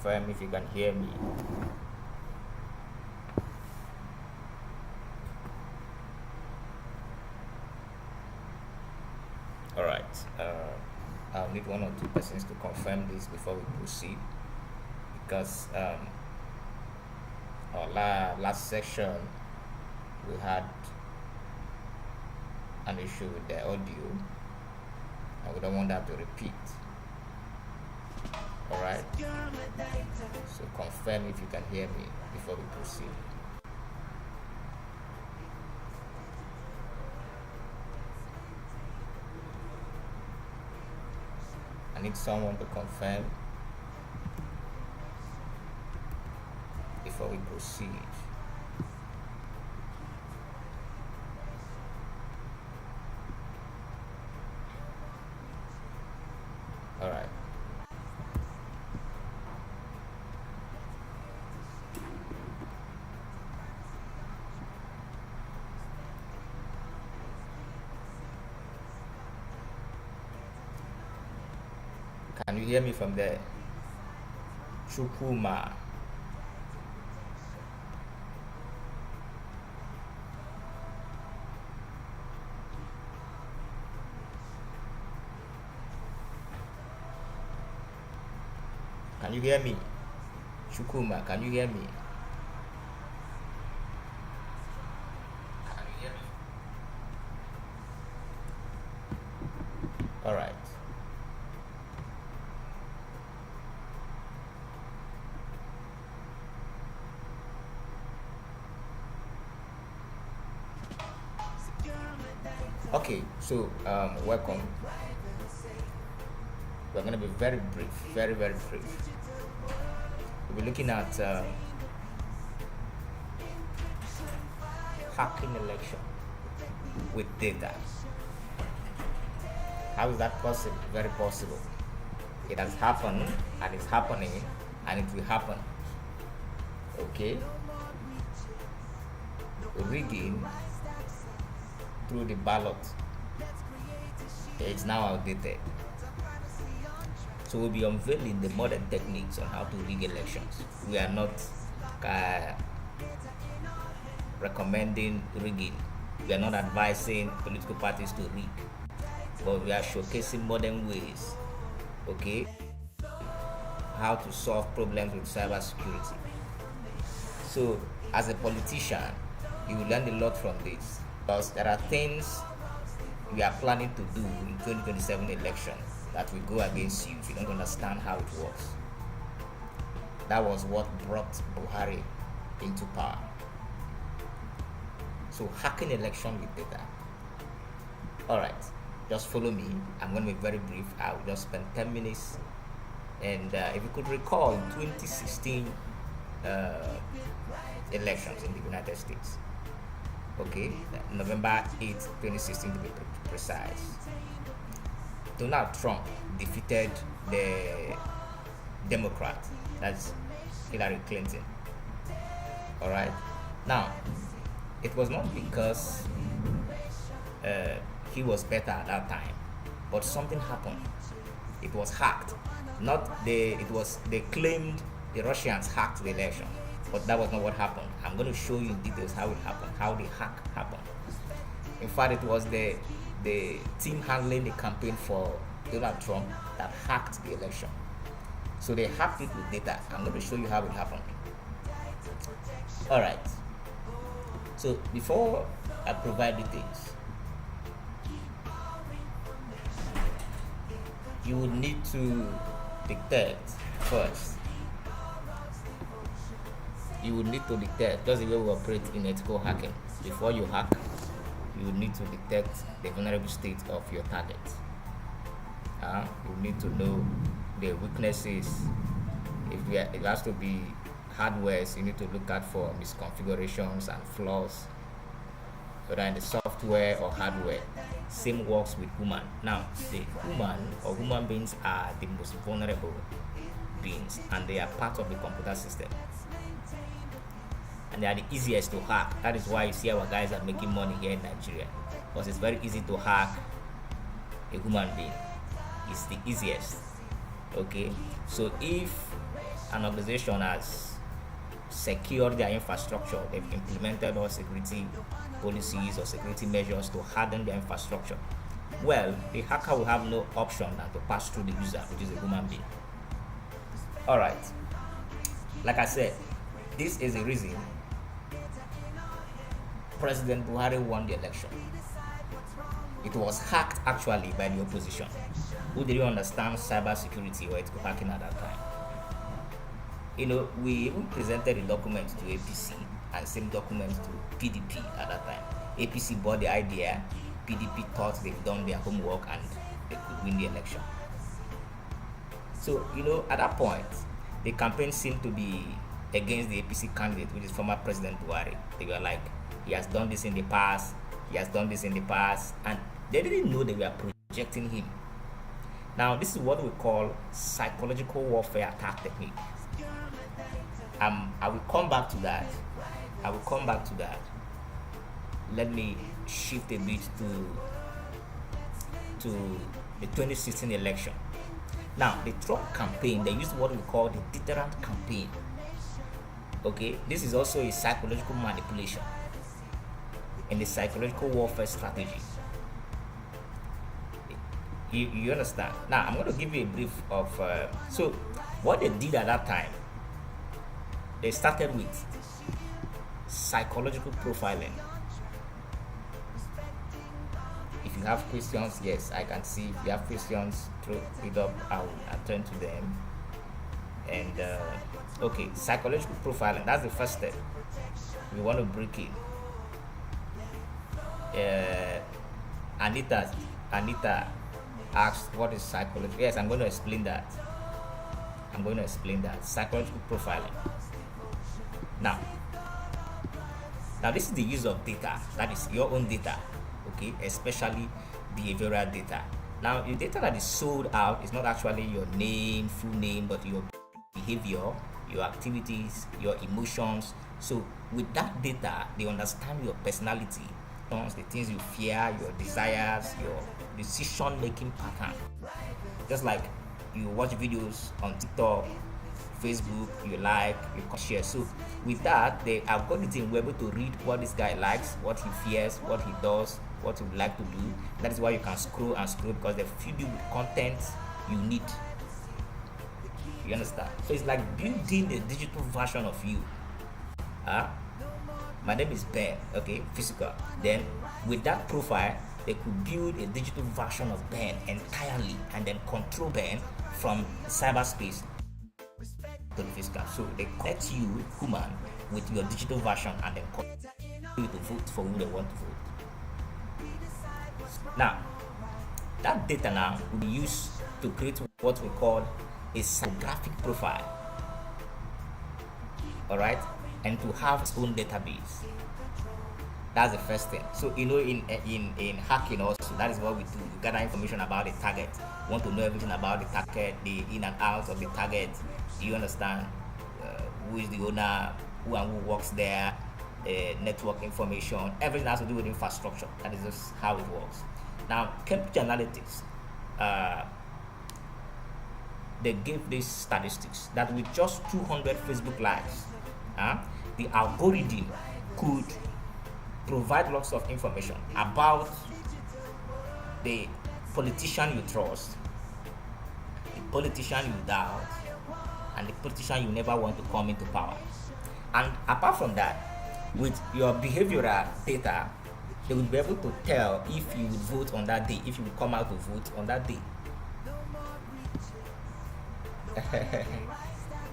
confirm if you can hear me. All right. I'll need one or two persons to confirm this before we proceed, because our last section we had an issue with the audio, and we don't want that to repeat. All right. So confirm if you can hear me before we proceed. I need someone to confirm before we proceed. All right. Can you hear me from there? Chukuma. Can you hear me? Chukuma, can you hear me? Can you hear me? All right. Okay, so welcome. We're going to be very brief, very brief. We'll be looking at hacking election with data. How is that possible? Very possible. It has happened, and it's happening, and it will happen. Okay? Rigging through the ballot, it's now outdated. So we'll be unveiling the modern techniques on how to rig elections. We are not recommending rigging. We are not advising political parties to rig, but we are showcasing modern ways, okay, how to solve problems with cybersecurity. So as a politician, you will learn a lot from this, because there are things we are planning to do in 2027 election that will go against you if you don't understand how it works. That was what brought Buhari into power. So hacking election with data. Alright, just follow me. I'm going to be very brief. I will just spend 10 minutes. And if you could recall 2016 elections in the United States. Okay, November 8, 2016 to be precise. Donald Trump defeated the Democrat, that's Hillary Clinton. Alright, now it was not because he was better at that time, but something happened. It was hacked. They claimed the Russians hacked the election, but that was not what happened. I'm going to show you in details how it happened, how the hack happened. In fact, it was the team handling the campaign for Donald Trump that hacked the election. So they hacked it with data. I'm going to show you how it happened. Alright. So before I provide details, you would need to detect first. You would need to detect, just the way we operate in ethical hacking. Before you hack, you will need to detect the vulnerable state of your target. You need to know the weaknesses. If it has to be hardware, so you need to look out for misconfigurations and flaws, whether in the software or hardware. Same works with human. Now, the human beings are the most vulnerable beings, and they are part of the computer system. And they are the easiest to hack. That is why you see our guys are making money here in Nigeria, because it's very easy to hack a human being. It's the easiest. Okay, so if an organization has secured their infrastructure, they've implemented all security policies or security measures to harden their infrastructure, well, the hacker will have no option than to pass through the user, which is a human being. All right, like I said, this is the reason President Buhari won the election. It was hacked actually by the opposition, who didn't understand cyber security or ethical hacking at that time. We even presented a document to APC and same document to PDP at that time. APC bought the idea, PDP thought they've done their homework and they could win the election. So, at that point, the campaign seemed to be against the APC candidate, which is former President Buhari. They were like, he has done this in the past, and they didn't know they were projecting him. Now, this is what we call psychological warfare attack technique. I will come back to that. Let me shift a bit to the 2016 election. Now, the Trump campaign, they used what we call the deterrent campaign. Okay, this is also a psychological manipulation in the psychological warfare strategy. You understand? Now, I'm going to give you a brief of so what they did at that time. They started with psychological profiling. If you have questions, yes, I can see. If you have questions, throw it up. I will attend to them. And okay, psychological profiling. That's the first step. We want to break it. Anita asked, "What is psychology?" Yes, I'm going to explain that. Psychological profiling. Now, this is the use of data. That is your own data, okay, especially behavioral data. Now, the data that is sold out is not actually your name, full name, but your behavior, your activities, your emotions. So, with that data, they understand your personality, the things you fear, your desires, your decision-making pattern. Just like you watch videos on TikTok, Facebook, you like, you can share. So with that, the algorithm will be able to read what this guy likes, what he fears, what he does, what he would like to do. That is why you can scroll and scroll, because they feed you with content you need. You understand? So it's like building a digital version of you. My name is Ben, okay, physical. Then with that profile, they could build a digital version of Ben entirely and then control Ben from cyberspace to the physical. So they connect you, human, with your digital version and then call you to vote for who they want to vote. Now, that data now will be used to create what we call a psychographic profile. Alright? And to have its own database. That's the first thing. So in hacking also, that is what we do. We gather information about the target. We want to know everything about the target, the in and out of the target. Do you understand? Who is the owner, who and who works there, network information, everything has to do with infrastructure. That is just how it works. Now, Cambridge Analytics, they gave these statistics that with just 200 Facebook likes, the algorithm could provide lots of information about the politician you trust, the politician you doubt, and the politician you never want to come into power. And apart from that, with your behavioral data, they will be able to tell if you would vote on that day, if you would come out to vote on that day.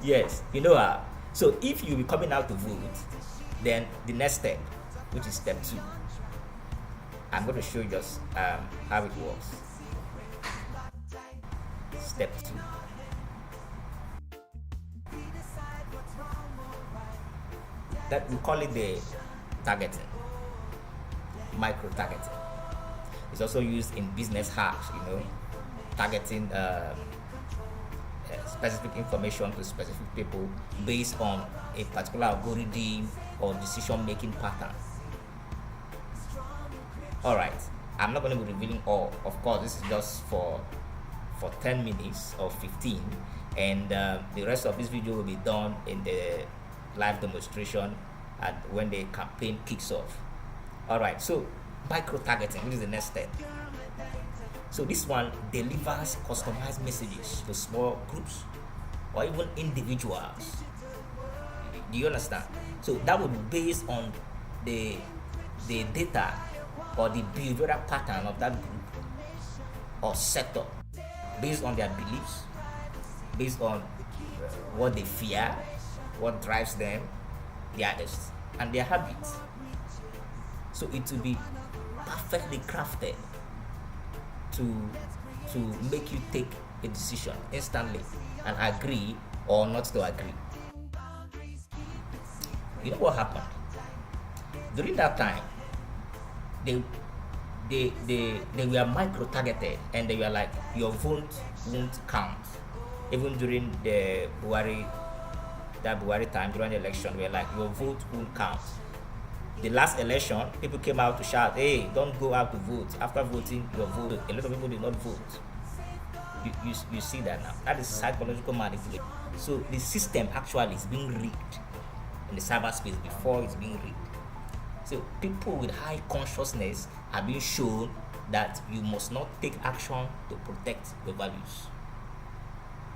Yes, so if you will be coming out to vote, then the next step, which is step 2, I'm going to show you just how it works. Step 2. That we call it the targeting, micro targeting. It's also used in business hacks, targeting specific information to specific people based on a particular algorithm or decision making pattern. Alright, I'm not going to be revealing all. Of course, this is just for 10 minutes or 15, and the rest of this video will be done in the live demonstration and when the campaign kicks off. All right, so micro targeting, which is the next step. So this one delivers customized messages to small groups or even individuals. Do you understand? So that would be based on the data or the behavioral pattern of that group or sector, based on their beliefs, based on what they fear, what drives them, and their habits. So it will be perfectly crafted to make you take a decision instantly and agree or not to agree. You know what happened? During that time, they were micro targeted, and they were like, your vote won't count. Even during the Buhari time, during the election, we were like, your vote won't count. The last election, people came out to shout, hey, don't go out to vote. After voting, your vote, a lot of people did not vote. You see that now. That is psychological manipulation. So the system actually is being rigged in the cyberspace before it's being rigged. So people with high consciousness are being shown that you must not take action to protect your values.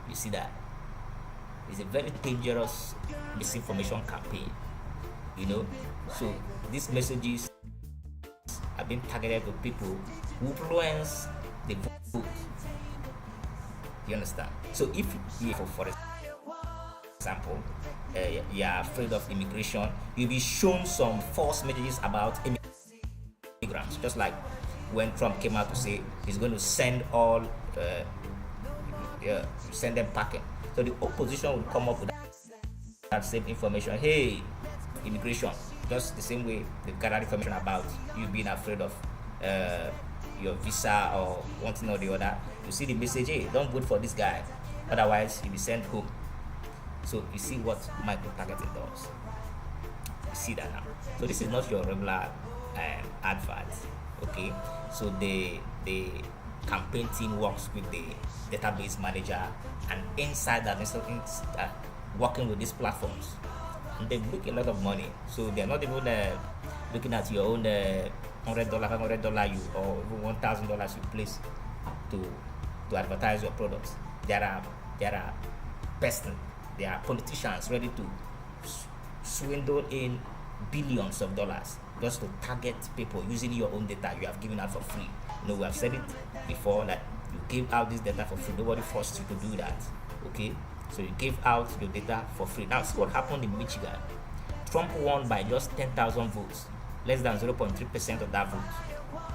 You see that? It's a very dangerous misinformation campaign. So these messages are being targeted to people who influence the vote. You understand? So if you, for example, you are afraid of immigration, you'll be shown some false messages about immigrants, just like when Trump came out to say he's going to send send them packing. So the opposition will come up with that same information. Hey, immigration, just the same way they've gathered information about you being afraid of your visa or one thing or the other. You see the message, hey, don't vote for this guy, otherwise you'll be sent home. So you see what micro targeting does. You see that now. So this is not your regular advert, okay? So the campaign team works with the database manager, and inside that, working with these platforms, and they make a lot of money. So they're not even looking at your own $100, $500 you or even $1,000 you place to advertise your products. There are politicians ready to swindle in billions of dollars just to target people using your own data you have given out for free. We have said it before that you give out this data for free. Nobody forced you to do that. Okay, so you gave out your data for free. Now see what happened in Michigan. Trump won by just 10,000 votes, less than 0.3% of that vote.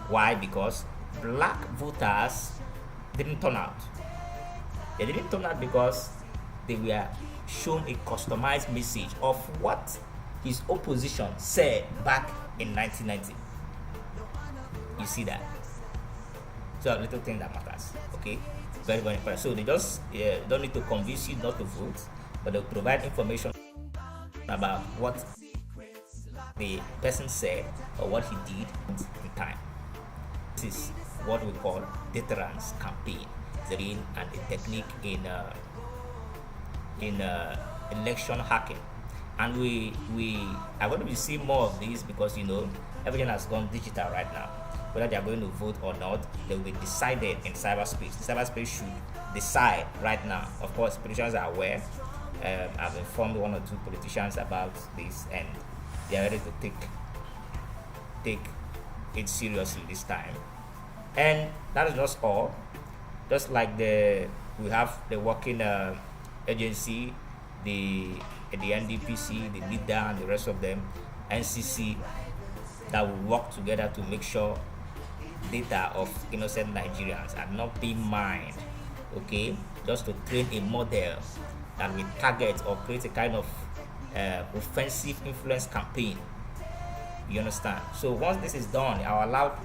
Why? Because black voters didn't turn out. They didn't turn out because they were shown a customized message of what his opposition said back in 1990. You see that? So a little thing that matters, okay? Very, very important. So they just don't need to convince you not to vote, but they'll provide information about what the person said or what he did in time. This is what we call deterrence campaign. It's a technique in election hacking, and we are going to be seeing more of these because everything has gone digital right now. Whether they are going to vote or not, they will be decided in cyberspace. Cyberspace should decide right now. Of course, politicians are aware. I've informed one or two politicians about this, and they are ready to take it seriously this time. And that is just all. Just like we have the working agency, the NDPC, the NIDA, and the rest of them, NCC, that will work together to make sure data of innocent Nigerians are not being mined, okay? Just to train a model that will target or create a kind of offensive influence campaign. You understand? So once this is done, you are allowed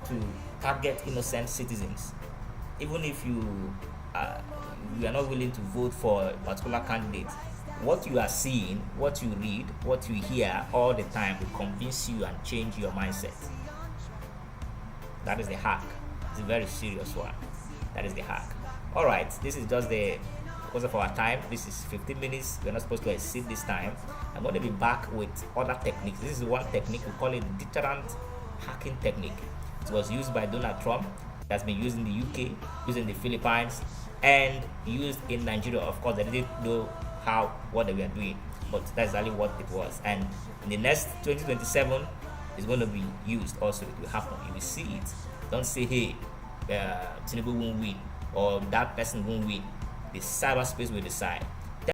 to target innocent citizens. Even if you are not willing to vote for a particular candidate, what you are seeing, what you read, what you hear all the time will convince you and change your mindset. That is the hack. It's a very serious one. That is the hack. All right, this is just the because of our time. This is 15 minutes. We're not supposed to exceed this time. I'm going to be back with other techniques. This is one technique. We call it the deterrent hacking technique. It was used by Donald Trump. It has been used in the UK, used in the Philippines, and used in Nigeria. Of course, they didn't know what they were doing, but that's exactly what it was. And in the next 2027, it's going to be used also. It will happen. You will see it. Don't say, hey, Tinubu won't win or that person won't win. The cyberspace will decide.